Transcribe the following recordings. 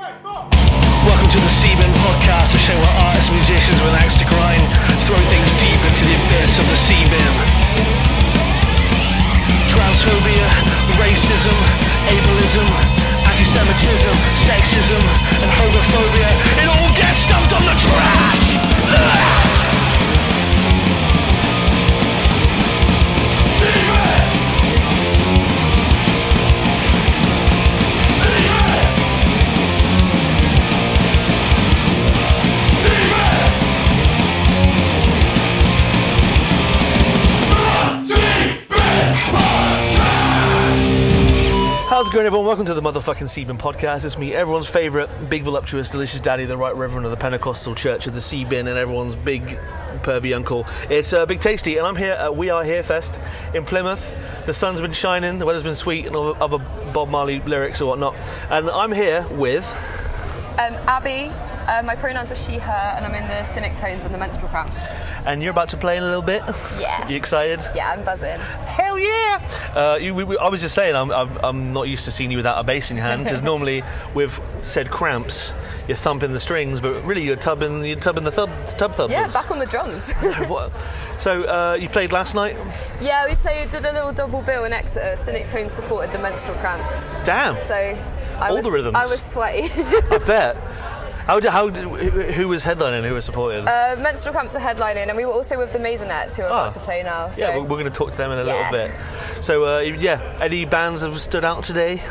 Welcome to the Seabin Podcast, a show where artists and musicians with an axe to grind throw things deep into the abyss of the Seabin. Transphobia, racism, ableism, anti-Semitism, sexism, and homophobia, it all gets dumped on the trash! How's it going, everyone? Welcome to the motherfucking Seabin Podcast. It's me, everyone's favourite big, voluptuous, delicious daddy, the Right Reverend of the Pentecostal Church of the Seabin, and everyone's big, pervy uncle. It's Big Tasty, and I'm here at We Are Here Fest in Plymouth. The sun's been shining, the weather's been sweet, and other Bob Marley lyrics or whatnot. And I'm here with... Abby. My pronouns are she, her, and I'm in the Sinictones and the menstrual cramps. And you're about to play in a little bit? Yeah. You excited? Yeah, I'm buzzing. Hell yeah! I was just saying, I'm not used to seeing you without a bass in your hand, because normally with said cramps, you're thumping the strings, but really you're tubbing the tub thumpers. Yeah, back on the drums. So you played last night? Yeah, we did a little double bill in Exeter. Sinictones supported the menstrual cramps. Damn! So I rhythms. was sweaty. I bet. Who was headlining and who was supporting? Menstrual cramps are headlining, and we were also with the Maisonettes, who are about to play now. So. Yeah, we're going to talk to them in a little bit. So, any bands have stood out today?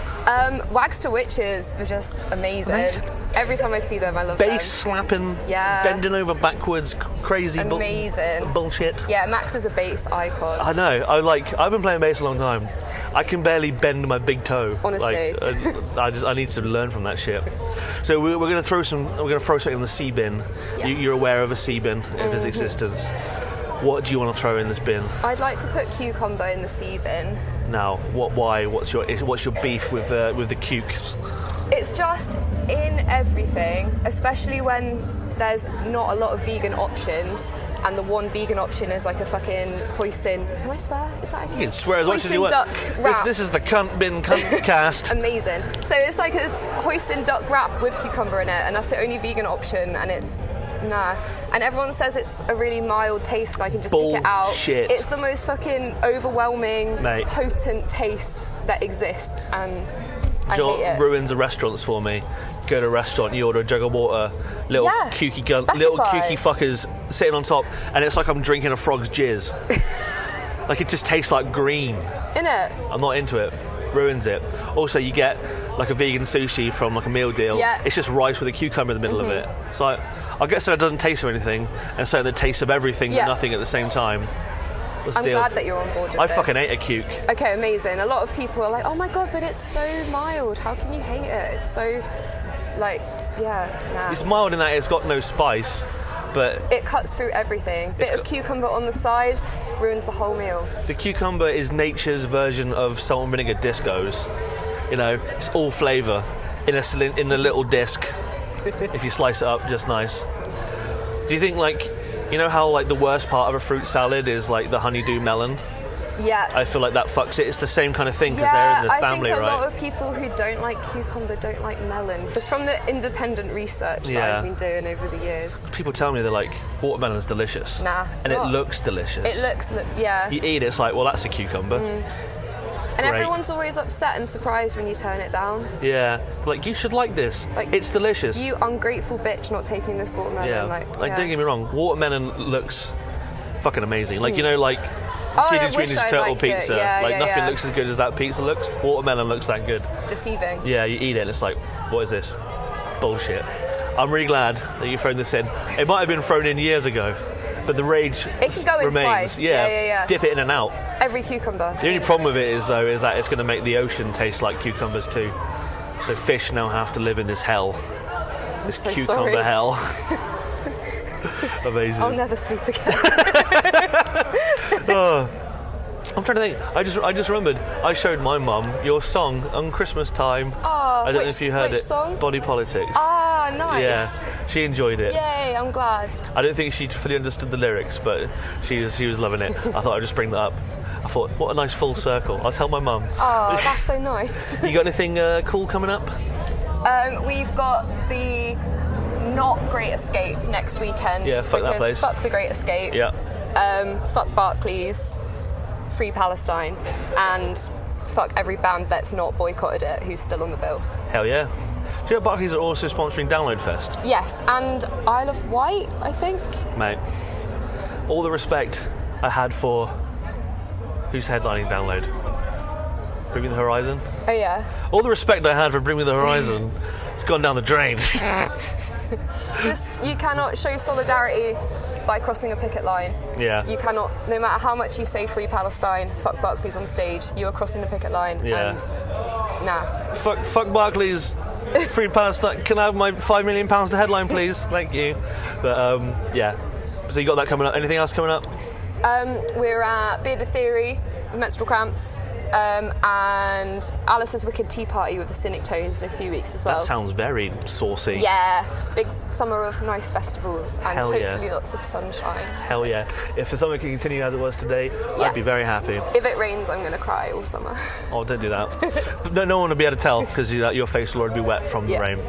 Wags to Witches were just amazing. Every time I see them, I love them. Bass slapping, bending over backwards, crazy amazing bullshit. Yeah, Max is a bass icon. I know. I've been playing bass a long time. I can barely bend my big toe. Honestly, I need to learn from that shit. So we're going to throw something in the sea bin. Yeah. You're aware of a sea bin, of its existence. What do you want to throw in this bin? I'd like to put cucumber in the sea bin. Now, why? What's your beef with the cukes? It's just in everything, especially when there's not a lot of vegan options, and the one vegan option is like a fucking hoisin. Can I swear? Is that okay? You can swear as much as you want. Hoisin duck wrap. This is the cunt bin cunt cast. Amazing. So it's like a hoisin duck wrap with cucumber in it, and that's the only vegan option, and it's nah. And everyone says it's a really mild taste, and I can just pick it out. Bullshit. It's the most fucking overwhelming, potent taste that exists, and I hate it. Ruins the restaurants for me. Go to a restaurant, you order a jug of water, little kooky fuckers sitting on top, and it's like I'm drinking a frog's jizz. Like it just tastes like green. Innit? I'm not into it. Ruins it. Also, you get like a vegan sushi from like a meal deal. Yeah. It's just rice with a cucumber in the middle of it. So I guess that it doesn't taste of anything, and so the taste of everything but nothing at the same time. I'm glad that you're on board with I this. fucking ate a cuke. Okay, amazing. A lot of people are like, oh my god, but it's so mild. How can you hate it? It's so, nah. It's mild in that it's got no spice, but... It cuts through everything. Bit of cucumber on the side ruins the whole meal. The cucumber is nature's version of salt and vinegar discos. You know, it's all flavour in a little disc. If you slice it up just nice. Do you think, you know how, the worst part of a fruit salad is, the honeydew melon? Yeah. I feel like that fucks it. It's the same kind of thing, because they're in the family, right? I think a lot of people who don't like cucumber don't like melon. Just from the independent research that I've been doing over the years. People tell me they're like, watermelon's delicious. Nah, it's and not. It looks delicious. It looks, yeah. You eat it, it's like, well, that's a cucumber. And everyone's always upset and surprised when you turn it down. Yeah. You should like this. It's delicious. You ungrateful bitch not taking this watermelon. Yeah. Don't get me wrong. Watermelon looks fucking amazing. Teenage Mutant Ninja Turtle pizza. Nothing looks as good as that pizza looks. Watermelon looks that good. Deceiving. Yeah, you eat it and it's like, what is this? Bullshit. I'm really glad that you thrown this in. It might have been thrown in years ago, but the rage it can go in remains. Twice. Yeah. Dip it in and out. Every cucumber. The only problem with it is that it's going to make the ocean taste like cucumbers too. So fish now have to live in this hell. This so cucumber sorry. hell. Amazing. I'll never sleep again. I'm trying to think. I just remembered. I showed my mum your song on Christmas time. Oh, I don't know if you heard which it. Song? Body Politics. Ah, nice. Yeah, she enjoyed it. Yay, I'm glad. I don't think she fully understood the lyrics, but she was loving it. I thought I'd just bring that up. I thought, what a nice full circle. I'll tell my mum. Oh, that's so nice. You got anything cool coming up? We've got the not Great Escape next weekend. Yeah, fuck that place. Fuck the Great Escape. Yeah. Fuck Barclays, Free Palestine, and fuck every band that's not boycotted it who's still on the bill. Hell yeah. Do you know Barclays are also sponsoring Download Fest? Yes, and Isle of Wight, I think. Mate, all the respect I had for who's headlining Download? Bring Me the Horizon? Oh yeah. All the respect I had for Bring Me the Horizon has gone down the drain. Just, you cannot show solidarity by crossing a picket line. Yeah. You cannot, no matter how much you say Free Palestine, fuck Barclays on stage, you are crossing the picket line. Yeah. And nah. Fuck Barclays, Free Palestine. Can I have my £5 million to headline, please? Thank you. But yeah. So you got that coming up. Anything else coming up? We're at Bearded Theory with Menstrual Cramps. And Alice's Wicked Tea Party with the Sinictones in a few weeks as well. That sounds very saucy. Yeah, big summer of nice festivals and Hell hopefully yeah. lots of sunshine. Hell yeah. If the summer can continue as it was today, Yeah. I'd be very happy. If it rains, I'm going to cry all summer. Oh, don't do that. No one will be able to tell because your face will already be wet from the Yeah. rain.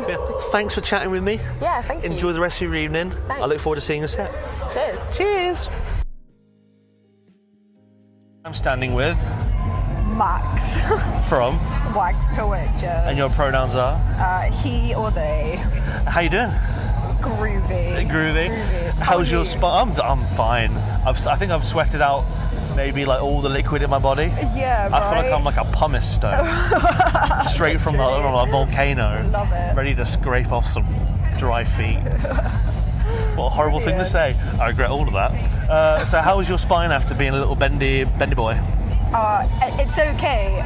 Yeah. Thanks for chatting with me. Yeah, thank you. Enjoy the rest of your evening. Thanks. I look forward to seeing you set. Cheers. Cheers. I'm standing with Max from, Wags to Witches. and your pronouns are. He or they. How you doing? Groovy. Groovy. How's your spine? I'm fine. I think I've sweated out maybe like all the liquid in my body. Yeah, I feel like I'm like a pumice stone, straight from a volcano. Love it. Ready to scrape off some dry feet. What a horrible thing to say. I regret all of that. So how was your spine after being a little bendy boy? It's okay.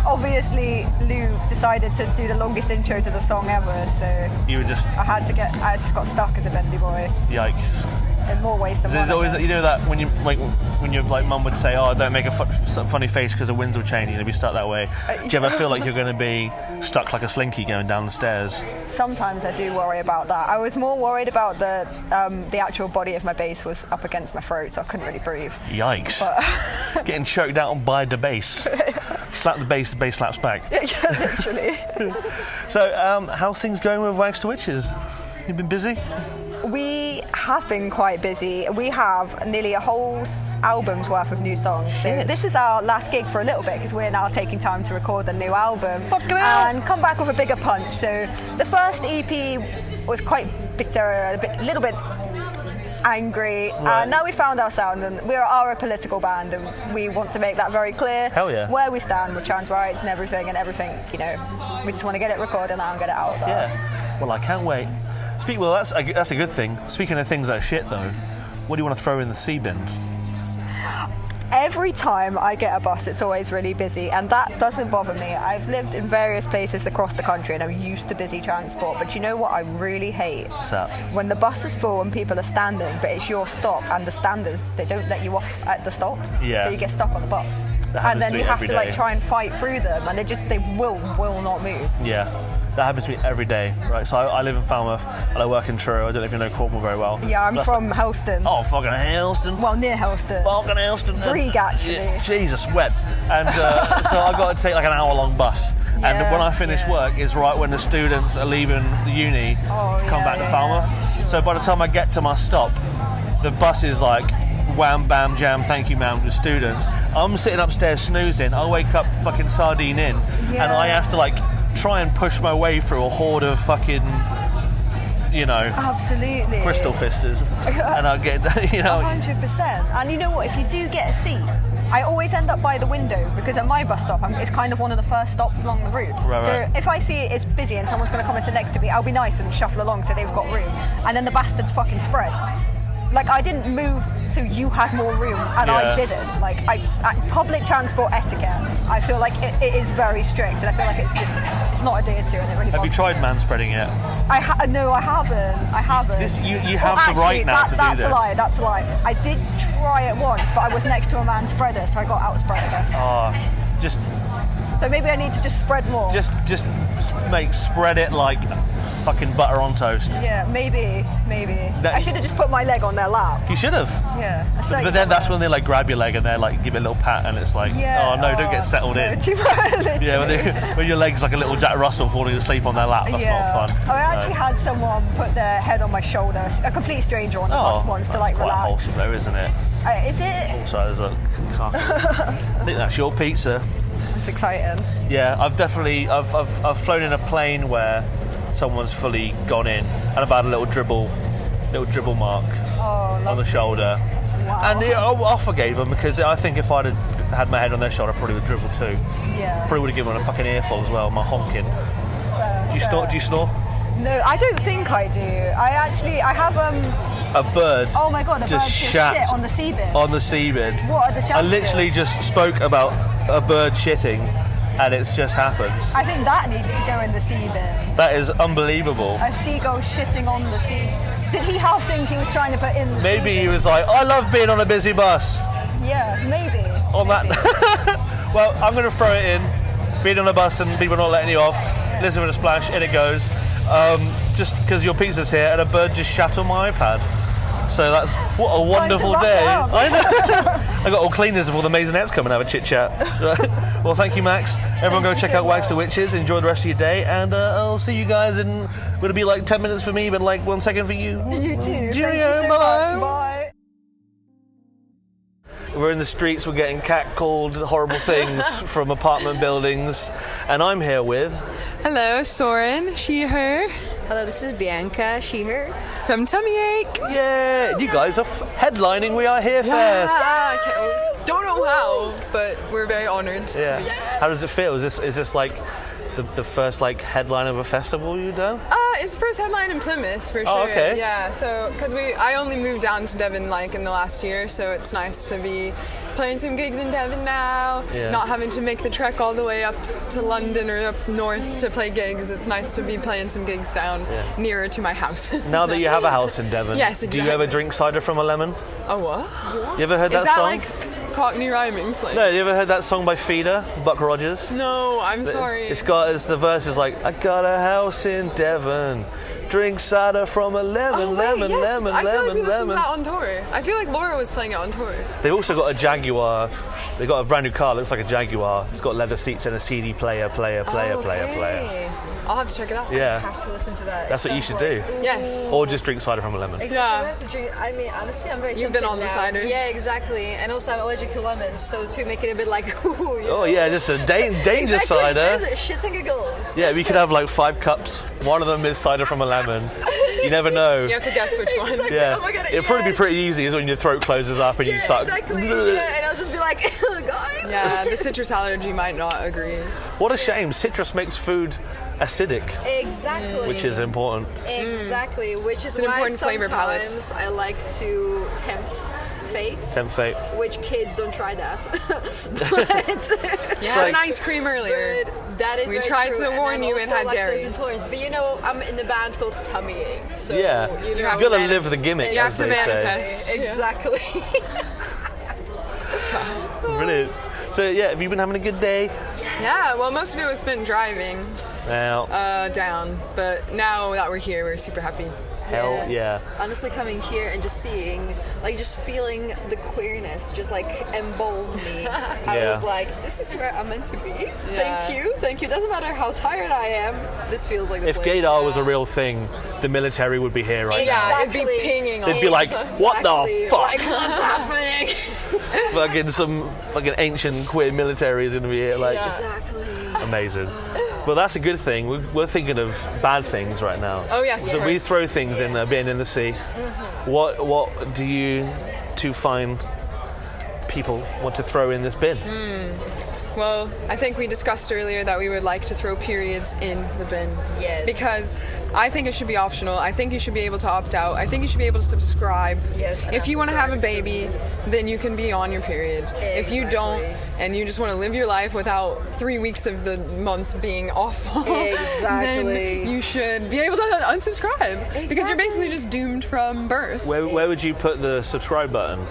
Obviously, Lou decided to do the longest intro to the song ever, so You were just, I just got stuck as a bendy boy yikes. in more ways than one. There's I always, guess. you know that when your like mum would say, "Oh, don't make a funny face because the winds will change. You're gonna be stuck that way." Do you ever feel like you're gonna be stuck like a slinky going down the stairs? Sometimes I do worry about that. I was more worried about the actual body of my bass was up against my throat, so I couldn't really breathe. Yikes! Getting choked out by the bass. Slap the bass slaps back. Literally. So, how's things going with Wags to Witches? You've been busy? We have been quite busy. We have nearly a whole album's worth of new songs. So Shit. this is our last gig for a little bit because we're now taking time to record a new album Fucking hell. and come back with a bigger punch. So the first EP was quite bitter, a little bit angry. Right. And now we found our sound, and we are a political band, and we want to make that very clear. Hell yeah. Where we stand with trans rights and everything, you know. We just want to get it recorded now and get it out there. Yeah. Well, I can't wait. Well, that's a good thing. Speaking of things like shit, though, what do you want to throw in the sea bin? Every time I get a bus, it's always really busy, and that doesn't bother me. I've lived in various places across the country, and I'm used to busy transport. But you know what I really hate? What's that? When the bus is full and people are standing, but it's your stop, and the standers, they don't let you off at the stop. Yeah. So you get stuck on the bus. That happens And then to you me have every to day. try and fight through them, and they will not move. Yeah. That happens to me every day, right? So I live in Falmouth and I work in Truro. I don't know if you know Cornwall very well. Yeah, I'm That's- from Helston. Oh, fucking Helston. Well, near Helston. Fucking Helston. Brig, actually. Yeah, Jesus, wet. And so I got to take like an hour-long bus. And Yeah, when I finish yeah. work, it's right when the students are leaving the uni to come back to Falmouth. So by the time I get to my stop, the bus is like wham, bam, jam, thank you, ma'am, with students. I'm sitting upstairs snoozing. I wake up fucking sardine in, and I have to like try and push my way through a horde of fucking, you know, Absolutely. crystal fisters, and I get, you know, 100%. And you know what? If you do get a seat, I always end up by the window because at my bus stop, it's kind of one of the first stops along the route. Right. So if I see it's busy and someone's going to come and sit next to me, I'll be nice and shuffle along so they've got room. And then the bastards fucking spread. Like, I didn't move so you had more room, and Yeah. I didn't. Like, public transport etiquette, I feel like it is very strict, and I feel like it's not adhered to, and it really have you bothers tried me. man-spreading yet? No, I haven't. This, you have the right now to do that's this. That's a lie. I did try it once, but I was next to a man spreader, so I got outspread, I guess. Just So maybe I need to just spread more. spread it like fucking butter on toast. Yeah, maybe. I should have just put my leg on their lap. You should have. Yeah. But then that's when they like grab your leg and they like give it a little pat and it's like, oh no, don't get settled in. Too early. Yeah, when your leg's like a little Jack Russell falling asleep on their lap, that's not fun. I actually had someone put their head on my shoulder, a complete stranger on the bus once to like quite relax. wholesome though, isn't it? Is it? Also, there's a I think that's your pizza. It's exciting. Yeah, I've flown in a plane where someone's fully gone in and I've had a little dribble mark on the shoulder. Wow. And I forgave them because I think if I'd had my head on their shoulder, I probably would dribble too. Yeah. Probably would have given them a fucking earful as well, my honking. Do you snore? No, I don't think I do. I have a bird. Oh my god, a bird just shit on the seabed. On the seabed. What are the chances? I literally just spoke about a bird shitting, and it's just happened. I think that needs to go in the seabed. That is unbelievable. A seagull shitting on the sea. Did he have things he was trying to put in the Maybe seabed? he was like, I love being on a busy bus. Yeah, maybe. That. Well, I'm going to throw it in. Being on a bus and people not letting you off. Listen with a splash, in it goes. Just because your pizza's here and a bird just shat on my iPad. So that's what a wonderful day. I know. I got all cleaners of all the Maisonettes come and have a chit chat. Well, thank you, Max. Everyone go check out Wags to Witches. Enjoy the rest of your day, and I'll see you guys in. Would it be like 10 minutes for me, but like 1 second for you? You too. Cheerio, bye. Bye. We're in the streets. We're getting catcalled horrible things from apartment buildings, and I'm here with. Hello, Soren, she, her. Hello, this is Bianca, she, her. From Tummyache. Yeah, you guys are headlining We Are Here first. Don't know how, but we're very honoured to be here. How does it feel? Is this like the first like headline of a festival you've done? It's the first headline in Plymouth for sure. Oh, okay. Yeah, so because I only moved down to Devon like in the last year, so it's nice to be playing some gigs in Devon now. Yeah. Not having to make the trek all the way up to London or up north to play gigs. It's nice to be playing some gigs down nearer to my house. Now that you have a house in Devon, yes, exactly. Do you ever drink cider from a lemon? Oh what? You ever heard that song? Is that like Cockney rhyming slang? No, you ever heard that song by Feeder, Buck Rogers? No, I'm sorry. It's the verse is like, I got a house in Devon, drink cider from a lemon, lemon. I feel like we listened to that on tour. I feel like Laura was playing it on tour. They've also got a Jaguar. They got a brand new car, looks like a Jaguar. It's got leather seats and a CD player. I'll have to check it out. Yeah. I have to listen to that. That's what you should do. Yes. Or just drink cider from a lemon. Exactly. Yeah. I have to drink. I mean, honestly, I'm very. You've been on the cider. Yeah, exactly. And also, I'm allergic to lemons, so to make it a bit like. Oh yeah, just a danger cider. Shits and giggles. Yeah, we could have like 5 cups. One of them is cider from a lemon. You never know. You have to guess which one. Exactly. Yeah. Oh my God, It'd probably be pretty easy is when your throat closes up and you start. Exactly. Yeah, and I'll just be like, guys. Yeah, the citrus allergy might not agree. What a shame. Citrus makes food acidic. Exactly. Which is important. Exactly. Which is an why important flavor palette. sometimes I like to tempt fate. Tempt fate. Which kids don't try that. You had an ice cream earlier. But that is We very tried true. to warn you, it had dairy. But you know, I'm in the band called Tummyache, so Yeah. you know, You've got to live the gimmick, You have as to they say. manifest. exactly. Brilliant. So yeah, have you been having a good day? Yeah, well, most of it was spent driving Now, down, but now that we're here, we're super happy. hell yeah. Honestly, coming here and just seeing, like, just feeling the queerness just like emboldened me. I was like, this is where I'm meant to be. Yeah. Thank you. Doesn't matter how tired I am. This feels like the If place. gaydar was a real thing, the military would be here right now. Yeah, it'd be pinging on They'd be like, what the Exactly. fuck? Like, what's happening? Some ancient queer military is going to be here. Like, Exactly. amazing. Well, that's a good thing. We're thinking of bad things right now. Oh, yes, of So we course. throw things in there, being in the sea. What do you two fine people want to throw in this bin? Well, I think we discussed earlier that we would like to throw periods in the bin. Yes. Because I think it should be optional. I think you should be able to opt out. I think you should be able to subscribe. Yes, and If you want to that's have a very baby, then you can be on your period. If you don't, and you just want to live your life without 3 weeks of the month being awful, Exactly. then you should be able to unsubscribe. Because you're basically just doomed from birth. Where would you put the subscribe button?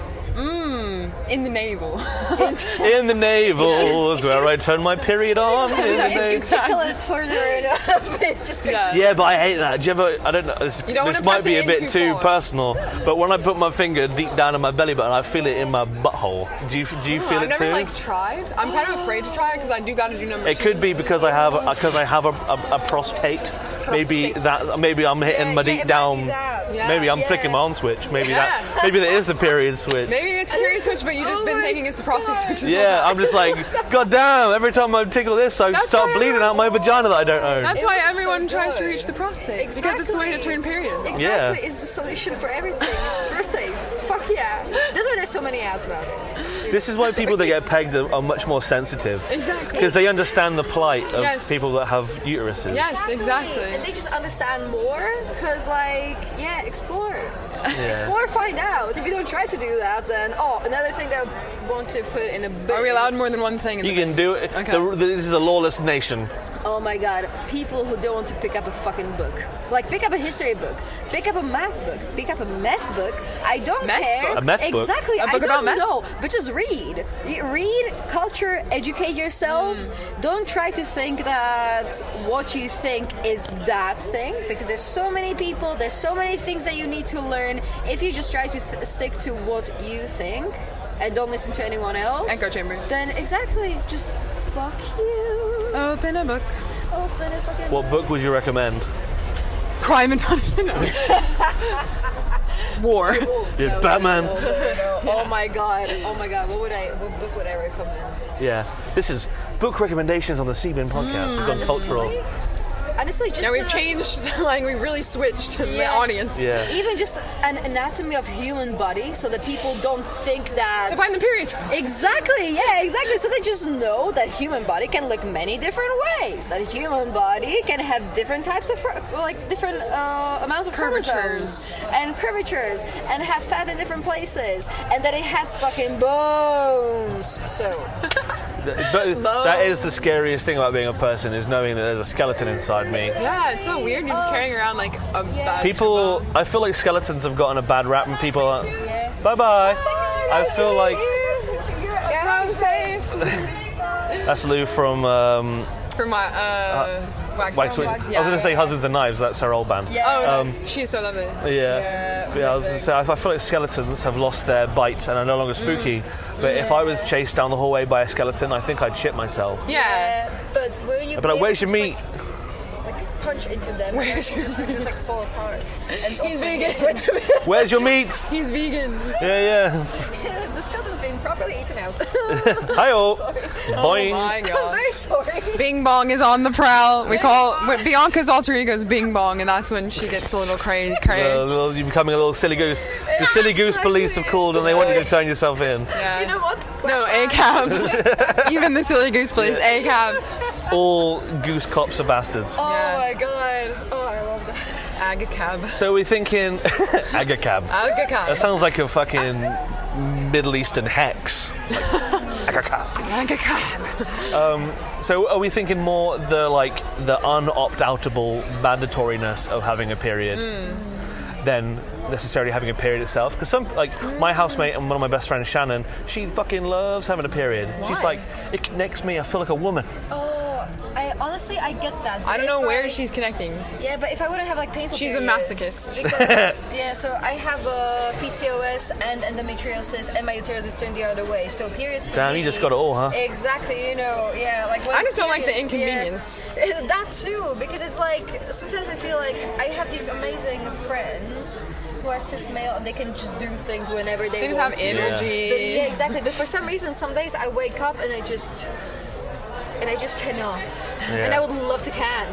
in the navel. In the navel is where I turn my period on. If you tickle it further enough, it's just going to... Yeah, but I hate that. Do you ever? I don't know. You don't This wanna might press be it a bit in too too far. personal, but when I put my finger deep down in my belly button, I feel it in my butthole. Do you feel I've it never too? tried. I'm kind of afraid to try it because I do got to do number 2. It could be because I have a prostate. Maybe I'm hitting my deep down. Maybe I'm flicking my on switch. Maybe that is the period switch. Maybe it's a period switch, but you've just been thinking it's the prostate switch. Yeah, I'm just like, God damn, every time I tickle this, I start bleeding out my vagina that I don't own. That's why everyone tries to reach the prostate. Because it's the way to turn periods. Exactly, Yeah. it's the solution for everything. Prostates, fuck yeah. That's why there's so many ads about it. This is why people that get pegged are much more sensitive. Exactly. Because they understand the plight of Yes. people that have uteruses. Yes, exactly. And they just understand more, because, explore. Explore, find out. If you don't try to do that, then, another thing that I want to put in a book. Are we allowed more than one thing in You the can do it. Okay. This is a lawless nation. Oh my god, people who don't want to pick up a fucking book. Like, pick up a history book, pick up a math book, pick up a meth book. I don't Meth care. book? A meth book? Exactly, A I book about don't meth? know. But just read. Read, culture, educate yourself. Don't try to think that what you think is that thing, because there's so many people, there's so many things that you need to learn. If you just try to stick to what you think and don't listen to anyone else, Echo chamber. then exactly, just fuck you. Open a book. Open a fucking What book would you recommend? Crime and Punishment. War. Yeah, Batman. No. Oh my god. What book would I recommend? Yeah. This is book recommendations on the Seabin podcast. We've gone cultural. Honestly, just Now we've changed, we've really switched the audience. Yeah. even just an anatomy of human body, so that people don't think that To find the periods. Exactly, so they just know that human body can look many different ways. That human body can have different types of different amounts of chromosomes and curvatures, and have fat in different places, and that it has fucking bones. So But that is the scariest thing about being a person, is knowing that there's a skeleton inside me. Yeah, it's so weird. You're just carrying around like a bad People, I feel like skeletons have gotten a bad rap, and people are, bye-bye. I feel like Get home safe. that's Lou from For my Wax Wax Wits. I was going to say Husbands and Knives, that's her old band. Oh, no. She's so lovely. Yeah, I was going to say, I feel like skeletons have lost their bite and are no longer spooky. But if I was chased down the hallway by a skeleton, I think I'd shit myself. Yeah. but when you But like, where's your meat? punch into them, Where's your just like fall apart. And He's also, vegan. Where's your meat? He's vegan. Yeah. the skull has been properly eaten out. Hi-oh. Oh Boing. my I'm god. very sorry. Bing Bong is on the prowl. We call Bianca's alter ego is Bing Bong, and that's when she gets a little cray. You're becoming a little silly goose. The silly goose police have called and they want you to turn yourself in. Yeah. You know what? No, a cab. Even the silly goose police, a cab. All goose cops are bastards. Oh Yeah. my god. Oh, I love that. Aga cab. So we're thinking Aga cab. Aga cab. That sounds like a fucking Middle Eastern hex. Aga cab. Aga cab. So are we thinking more the unopt-outable mandatoriness of having a period than necessarily having a period itself? Because my housemate and one of my best friends, Shannon, she fucking loves having a period. She's like, it connects me, I feel like a woman. I get that. I don't know where she's connecting. Yeah, but if I wouldn't have painful She's a periods, masochist. Because, so I have PCOS and endometriosis, and my uterus is turned the other way. So periods for Damn, me, you just got it all, huh? Exactly, when I just don't like the periods- inconvenience. Yeah, that too, because it's like, sometimes I feel like I have these amazing friends who are cis male and they can just do things whenever they They just want have to. energy. But, yeah, exactly. But for some reason, some days I wake up and I just cannot. Yeah. And I would love to can.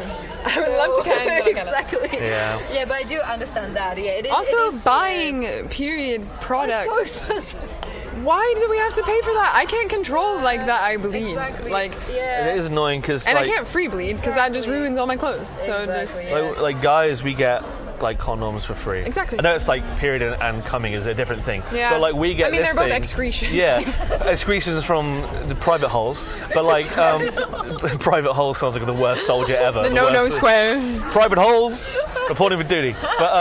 I would love to can, but I cannot. Exactly. Yeah. Yeah, but I do understand that. Yeah, it is. Also, it is, buying period products. It's so expensive. Why do we have to pay for that? I can't control that I bleed. Exactly. It is annoying because And I can't free bleed because that just ruins all my clothes. So Exactly, just like guys, we get condoms for free. Exactly. I know it's period and coming is a different thing. Yeah. But we get. I mean, this they're both thing- excretions. Yeah, excretions from the private holes. But private hole sounds like the worst soldier ever. the The no worst- square. Private holes, reporting for duty. But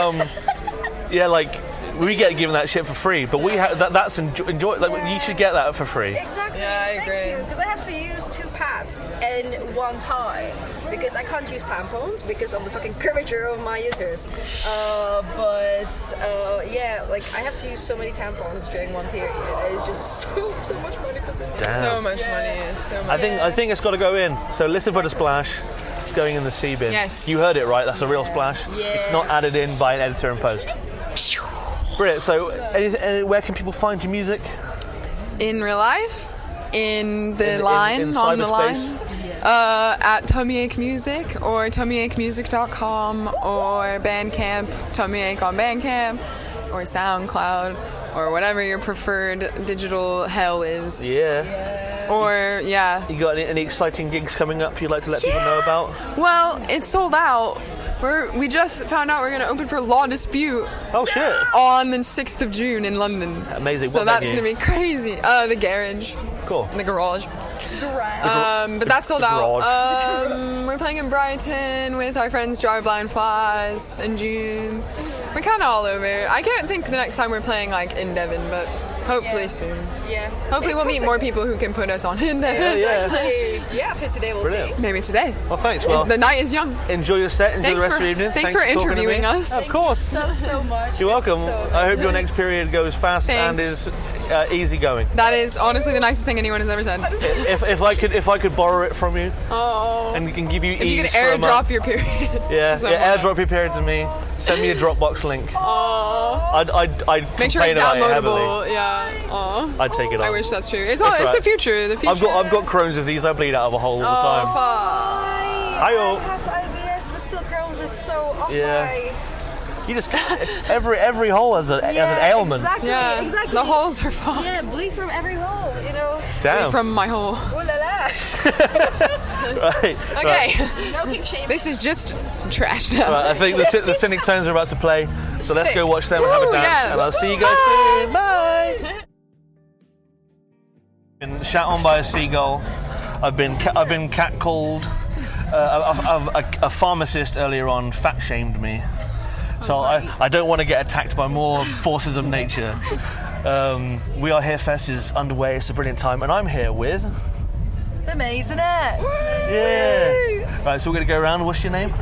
we get given that shit for free, but we have that's enjoy. Like you should get that for free. Exactly. Yeah, I agree. Thank you. Because I have to use 2 pads in one time because I can't use tampons because of the fucking curvature of my uterus. Yeah, like I have to use so many tampons during one period. It's just so much money goes into it. So much money. It's so much. I think it's got to go in. So listen for the splash. It's going in the sea bin. Yes. You heard it right. That's a real splash. Yeah. It's not added in by an editor in post. Brilliant. So, where can people find your music? In real life, in the line, in on the line. cyberspace? At Tummyache Music or tummyachemusic.com or Bandcamp, Tummyache on Bandcamp or SoundCloud or whatever your preferred digital hell is. Yeah. Or, yeah. You got any exciting gigs coming up you'd like to let people know about? Well, it's sold out. We just found out we're going to open for Law Dispute Oh, shit. on the 6th of June in London. Amazing. So What that's venue? going to be crazy. The garage. Cool. The garage. Right. But that's sold the out. garage. We're playing in Brighton with our friends Drive Blind Flies in June. We're kind of all over. I can't think the next time we're playing like in Devon, but hopefully soon. Yeah. Hopefully we'll meet more people who can put us on in Devon. Yeah. After today we'll Brilliant. see. Maybe today. Well, thanks. Well, The night is young. enjoy your set. Enjoy Thanks the rest for- of the evening. thanks for talking to me. interviewing us. Of course. So much. You're welcome. So I hope nice. your next period goes fast and Thanks. is easy going. That is honestly the nicest thing anyone has ever said. If I could borrow it from you Oh. and can give you If you ease could for a month. airdrop your period. Yeah, someone. airdrop your period to me. Send me a Dropbox link. I'd Make sure complain it's about it heavily. downloadable. Yeah. Aw. I'd take it I up. wish that's true. It's That's the right. future. The future. I've got Crohn's disease. I bleed out of a hole all the time. Oh, fuck. Hi-yo. I have IBS, but still Crohn's is so off Yeah. my... You just every hole has an ailment. Exactly, Yeah. exactly. The holes are fucked. Yeah, bleed from every hole, you know. Damn. From my hole. Ooh la la. Right. Okay. No pink shame. This is just trash now. Right, I think the Sinictones are about to play, so let's go watch them and have a Woo, dance. yeah. And I'll see you guys soon. Bye. Been shat on by a seagull. I've been catcalled. A pharmacist earlier on fat shamed me. So I don't want to get attacked by more forces of nature. We Are Here Fest is underway. It's a brilliant time, and I'm here with. The Maisonettes. Yeah. Right, so we're going to go around. What's your name?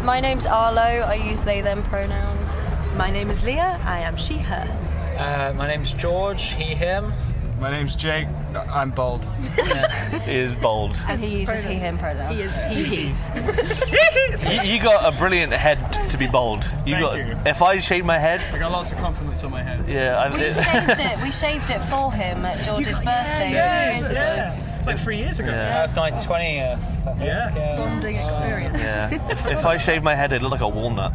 My name's Arlo. I use they, them pronouns. My name is Leah. I am she, her. My name's George, he, him. My name's Jake. I'm bald. He is bold. And he uses he, him pronouns. He is he. You got a brilliant head to be bold. Thank you. If I shaved my head, I got lots of compliments on my head. yeah. We shaved it for him at George's birthday years ago. Yeah. It's like 3 years ago. Yeah. That's my 20th, I think. Yeah. Bonding experience. Yeah. If I shaved my head, it'd look like a walnut.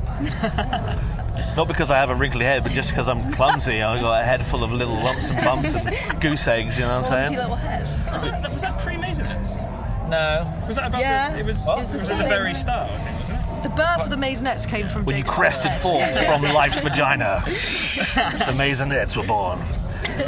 Not because I have a wrinkly head, but just because I'm clumsy. I've got a head full of little lumps and bumps and goose eggs, you know what I'm saying? Little head. Was that pre-Maisonettes? No. Was that about Yeah. it was It was the at the same. very start, I think, wasn't it? The birth of the Maisonettes came from When you Jake's crested head. forth from life's vagina, the Maisonettes were born.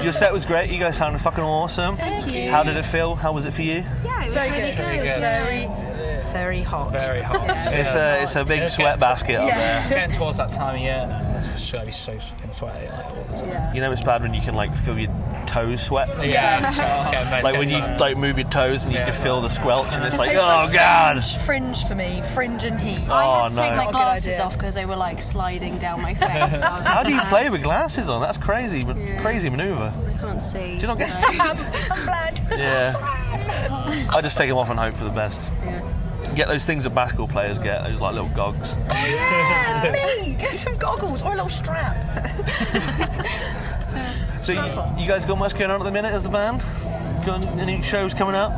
Your set was great. You guys sounded fucking awesome. Thank you. How did it feel? How was it for you? Yeah, it was Very really good. good. Very good. Very hot. Very hot. It's a big It's sweat getting basket up there. It's getting towards that time of year now. It's just going to be so fucking sweaty like, all the time. You know it's bad when you can like feel your toes sweat. Yeah. It's getting Like when you time. like move your toes and you Yeah. can feel the squelch and it's like, oh god. Fringe for me. Fringe and heat. I had to no. take my Not a good glasses idea. off because they were like sliding down my face. So How do you play with glasses on? That's crazy, but crazy maneuver. I can't see. Do you not get? I'm glad. Yeah. I just take them off and hope for the best. Get those things that basketball players get, those like little gogs. Yeah, me. Get some goggles or a little strap. So you guys got much going on at the minute as the band? Got any shows coming up?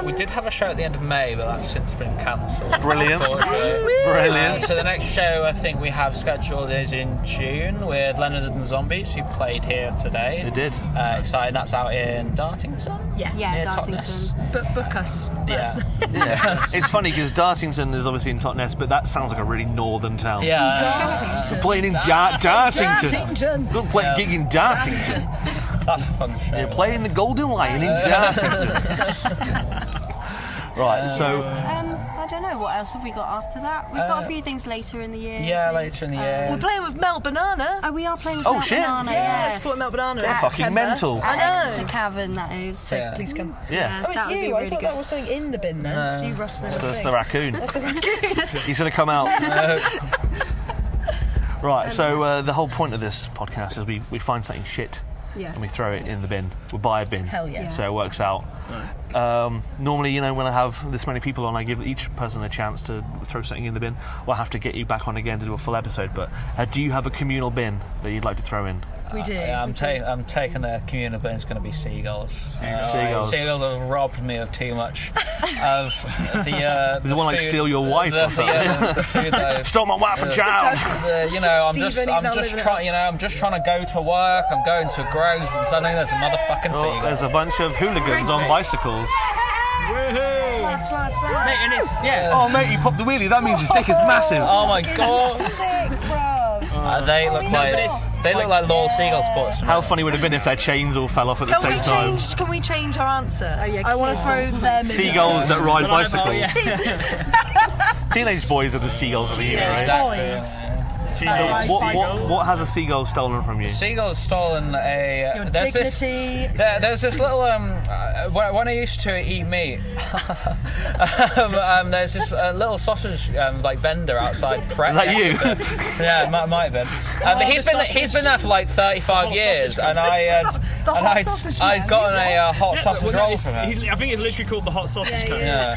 We did have a show at the end of May, but that's since been cancelled. Brilliant. unfortunately. Brilliant. So the next show I think we have scheduled is in June with Leonard and the Zombies, who played here today. They did. Exciting. That's out in Dartington. Yes. Yeah, Near Dartington. Totnes. But book us. Yeah. It's funny because Dartington is obviously in Totnes, but that sounds like a really northern town. Yeah. We're playing in Dartington. Dartington. We're playing gig in Dartington. That's a fun show. You're playing the Golden Lion in Dartington. Right, so I don't know, what else have we got after that? We've got a few things later in the year. Yeah, later in the year. We're playing with Melt Banana. Oh, we are playing with Oh, Melt shit. Banana, Yeah, support Melt Banana. they're fucking mental. At I know. Exeter Cavern, that is. So Yeah. please come. Yeah. Oh, it's that would you. be I really thought good. that was something in the bin then. It's you rustling That's the raccoon. He's going to come out. Right, so the whole point of this podcast is we find something shit Yeah. and we throw it in the bin. We buy a bin. Hell yeah. So it works out. Normally, when I have this many people on, I give each person a chance to throw something in the bin. Or I have to get you back on again to do a full episode. But do you have a communal bin that you'd like to throw in? We do. Yeah, I'm taking the communal bin. It's going to be seagulls. Seagulls. Seagulls have robbed me of too much of the. Does one like food- steal your wife or something? The food that I've- Stole my wife and child! I'm Stephen, he's just outliving trying. I'm just trying to go to work. I'm going to Greg's, and suddenly there's a motherfucking Oh, seagull. there's a bunch of hooligans on bicycles. Mate, and it's Oh, mate, you popped the wheelie. That means his dick is massive. Oh my god! Sick, bros. They look like loyal seagull spots to me. How funny would it have been if their chains all fell off at the same time? Can we change our answer? Oh, yeah, I want to throw them in. Seagulls that ride bicycles. Oh, yeah. Teenage boys are the seagulls of the year, right? Exactly, Boys. yeah. What has a seagull stolen from you? Seagull's stolen a. Your There's dignity. there's this little when I used to eat meat, there's this little sausage like vendor outside. Is that you? Yeah, it might have been. But he's been there for like 35 years, and I'd gotten a hot sausage roll from him. I think it's literally called the hot sausage cone. Yeah.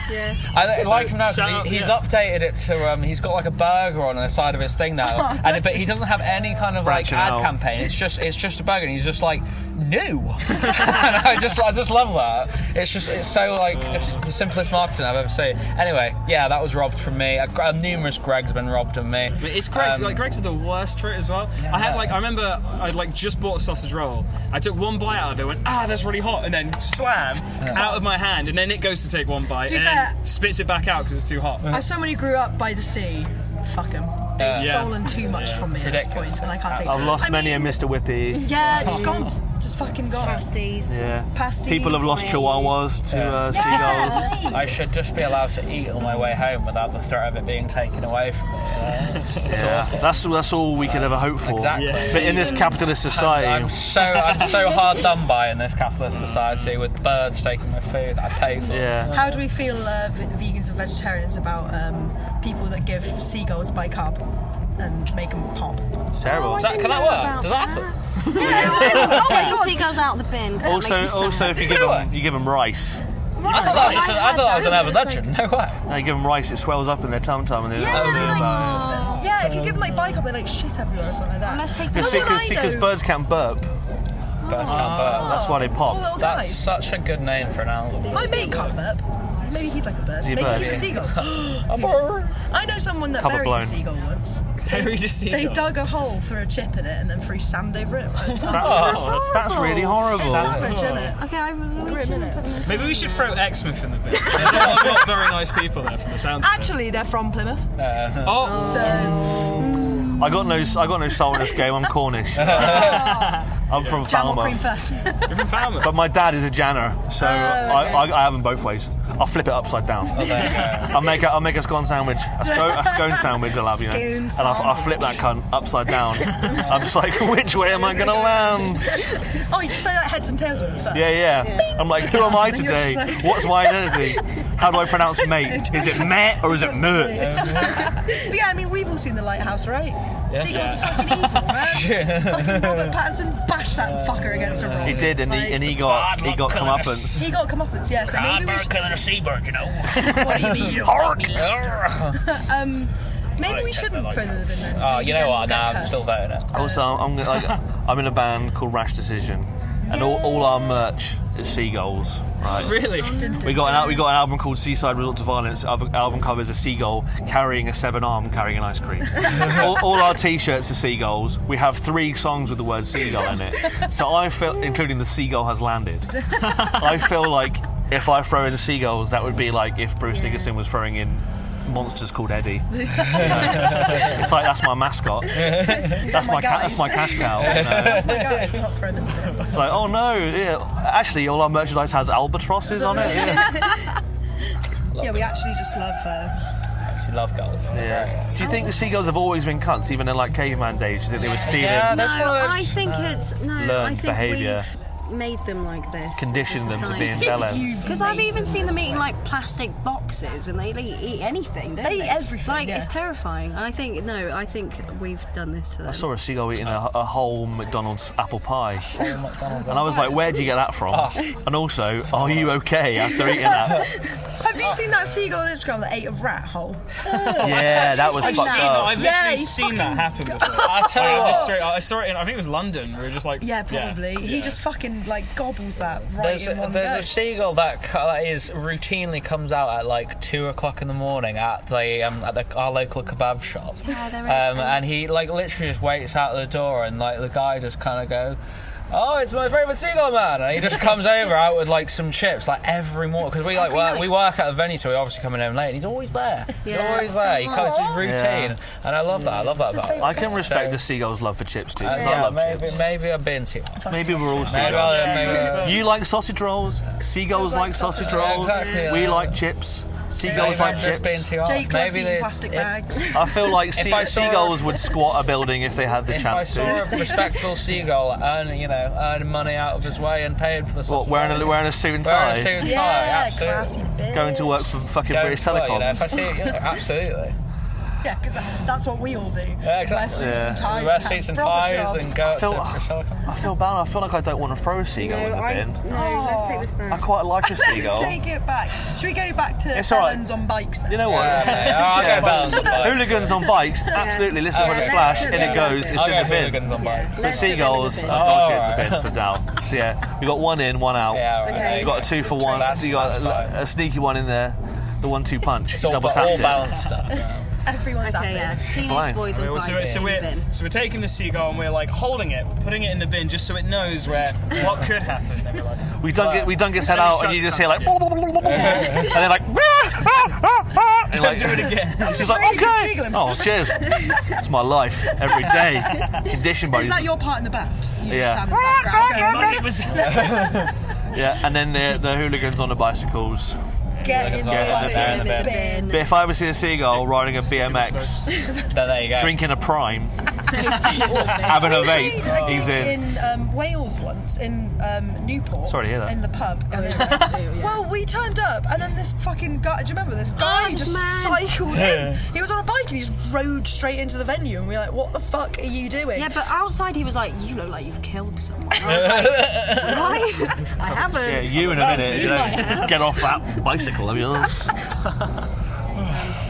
I like him now Shout out, because he's yeah. updated it to. He's got like a burger on the side of his thing now, but he doesn't have any kind of like Branching ad out. campaign. It's just a burger, and he's just like new. And I just love that. It's so like just the simplest marketing I've ever seen. Anyway, yeah, that was robbed from me. Numerous Greg's been robbed of me. But it's Greg's. Greg's are the worst for it as well. Yeah. I remember I'd just bought a sausage roll. I took one bite out of it, went, that's really hot, and then slam out of my hand, and then it goes to take one bite Do and that. then spits it back out because it's too hot. As someone who grew up by the sea, fuck them. They've Yeah. stolen too much from me at this ridiculous. point, and I can't take it. I've lost I many a mean, Mr. Whippy. Yeah, just gone. Just fucking gone. Pasties. Yeah. Pasties. People have lost chihuahuas to seagulls. I should just be allowed to eat on my way home without the threat of it being taken away from me. Yeah. That's all we could ever hope for. Exactly. Yeah. But in this capitalist society, I'm so hard done by in this capitalist society with birds taking my food that I pay for. yeah. How do we feel, vegans and vegetarians, about people that give seagulls bicarb and make them pop? It's terrible. Can that work? Does that happen? Taking seagulls out of the bin. 'cause that makes me Also, sad. if you give them rice, I thought that was an urban legend. No way. you give them rice, it swells up in their tum tum, and Yeah, if you give them like bicarb, they like shit everywhere or something like that. Let's take because birds can't burp. Birds can't burp. That's why they pop. Little That's guys. such a good name for an album. My mate can't burp. Maybe he's like a bird. he a Maybe bird? he's a seagull. A bird. I know someone that Cover buried blown. a seagull once. Buried a seagull. They dug a hole, threw a chip in it, and then threw sand over it. That's really horrible. Savage, isn't it? Okay, I really shouldn't put them. Maybe we should throw Exmouth in the bin. There's a lot of very nice people there from the sounds of it. Actually, they're from Plymouth. Oh, So, I got no soul in this game. I'm Cornish. I'm from jam or Falmouth. cream first. you're from Falmouth. But my dad is a janner, so I have them both ways. I'll flip it upside down. I'll make a scone sandwich, a scone sandwich. I'll have, you know, Scone and I'll flip that cunt upside down. I'm just like, which way am I gonna land? Oh, you just play like heads and tails with it first. Yeah. I'm like, who am I And you're today? just like- What's my identity? How do I pronounce mate? Is it meh or is it meh? But yeah, I mean, we've all seen The Lighthouse, right? Seagulls are fucking evil, man. Fucking Robert Pattinson bashed that fucker against a rock. He did, and he got comeuppance. He got comeuppance, yeah. So maybe we should. killing a seabird, you know. What do you mean? Maybe we shouldn't throw them in there. Oh, Maybe you know then what? we'll Nah, get I'm still cursed. voting it. Also, I'm in a band called Rash Decision, and all our merch is seagulls, right? Really? We got an album called Seaside Resort to Violence. Our album covers a seagull carrying a seven arm carrying an ice cream. all our t-shirts are seagulls. We have 3 songs with the word seagull in it. So I feel, including the seagull has landed. I feel like if I throw in seagulls, that would be like if Bruce Dickinson was throwing in monsters called Eddie. It's like that's my mascot. That's my cash cow. You know? That's my guy. Not throwing them in there. It's like, oh no, yeah. Actually, all our merchandise has albatrosses on it. Yeah. Yeah, we actually just love. Actually love golf. Yeah. Do you think the seagulls have always been cunts, even in like caveman days? Do you think they were stealing? Yeah, No, that's one of those, I think it's no. I learned think behaviour. we've made them like this. Conditioned them to be in bellends. Because I've even seen them eating like plastic boxes, and they eat anything. Don't they? Eat everything. Like it's terrifying. And I think we've done this to them. I saw a seagull eating a whole McDonald's apple pie. McDonald's And I was like, where'd you get that from? And also, are you okay after eating that? Have you seen that seagull on Instagram that ate a rat hole? Yeah, that was fucked up. I've literally seen that happen before. I tell you what. I saw it in, I think it was London. We were just like, Yeah, probably. He just fucking like gobbles that right There's in one a go. seagull that is routinely comes out at like 2 o'clock in the morning at our local kebab shop. Yeah, there is. And he like literally just waits out the door, and like the guy just kind of goes, "Oh, it's my favourite seagull, man!" And he just comes over out with like some chips, like every morning, because we work at a venue, so we obviously coming in late. And he's always there. He's always there. He comes, it's routine, and I love that. I love that about him. I can respect the seagull's love for chips too. 'Cause I love chips. Maybe I've been too much. Maybe we're all seagulls. You like sausage rolls. Seagulls like sausage rolls. exactly, We yeah. like chips. Seagulls like just been chips. too hard. Jake loves eating they- plastic if- bags. I feel like If I saw- seagulls would squat a building if they had the If I chance saw to. a respectable seagull earning money out of his way and paying for the What, sausage wearing rolls. a suit and Wearing a tie? suit and tie, Yeah, absolutely. classy bitch. Going to work for fucking Going British to work, Telecoms. if I see it, absolutely. Yeah, because that's what we all do. Yeah, exactly. Wear suits and ties. Wear suits and proper ties jobs. and go I feel- to British Telecom. I feel bad. I feel like I don't want to throw a seagull in the bin. let's take this back. I quite like a Let's seagull. take it back. Should we go back to It's all right. Ellens on bikes then? You know what? Yeah, mate. I'll Yeah. go balance on bikes. Hooligans on bikes, absolutely. Listen for the let's splash, put in them it goes. in It's the in I'll the go bin. hooligans on bikes. The Let's put them in the seagulls, bin. I'll dodge it in the alright. bin for down. So yeah, we got 1 in, 1 out. Yeah, right. Okay. You got a 2 for 1. That's- You got that's fine. a sneaky one in there. The 1-2 punch. It's all Double tapped it. balanced stuff. Everyone's happy. Okay, yeah. Fine. Teenage boys on bikes. so we're taking the seagull and we're like holding it, putting it in the bin just so it knows what could happen. And we're like, We dunk its head Let me out, and shut you just the hear like, front and then like, and like, do it again. She's like, Really good okay. seagull. Oh, cheers. It's my life every day. Conditioned by Is that your part in the band? You Yeah. sound the best out. Okay, But it was yeah, and then the hooligans on the bicycles. Get in the Get in the fucking bin. bin. But if I ever see a seagull riding a BMX, Then there you go. drinking a prime, having a vape, he's in. In Wales once, in Newport. Sorry to hear that. In the pub. Well, we turned up, and then this fucking guy. Do you remember this guy? Oh, just man. cycled in. He was on a bike and he just rode straight into the venue, and we were like, "What the fuck are you doing?" Yeah, but outside he was like, "You look like you've killed someone." I was like, "Right? I haven't." Yeah, you in a minute. You know, get off that bicycle of yours.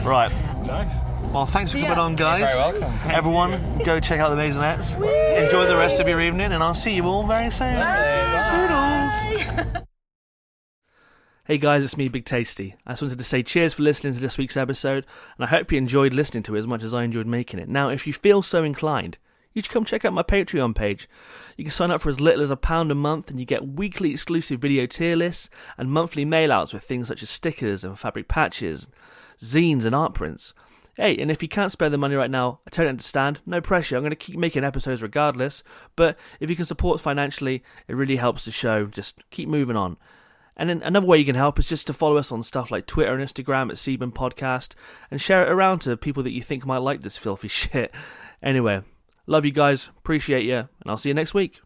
Right. nice. Well, thanks for Yeah. coming on, guys. You're very welcome. Everyone, go check out the Maisonettes. Enjoy the rest of your evening, and I'll see you all very soon. Toodles. Hey guys, it's me, Big Tasty. I just wanted to say cheers for listening to this week's episode, and I hope you enjoyed listening to it as much as I enjoyed making it. Now, if you feel so inclined, you should come check out my Patreon page. You can sign up for as little as £1 a month, and you get weekly exclusive video tier lists and monthly mail-outs with things such as stickers and fabric patches, zines and art prints. Hey, and if you can't spare the money right now, I totally understand. No pressure. I'm going to keep making episodes regardless. But if you can support financially, it really helps the show. Just keep moving on. And then another way you can help is just to follow us on stuff like Twitter and Instagram at Seaburn Podcast and share it around to people that you think might like this filthy shit. Anyway, love you guys. Appreciate you. And I'll see you next week.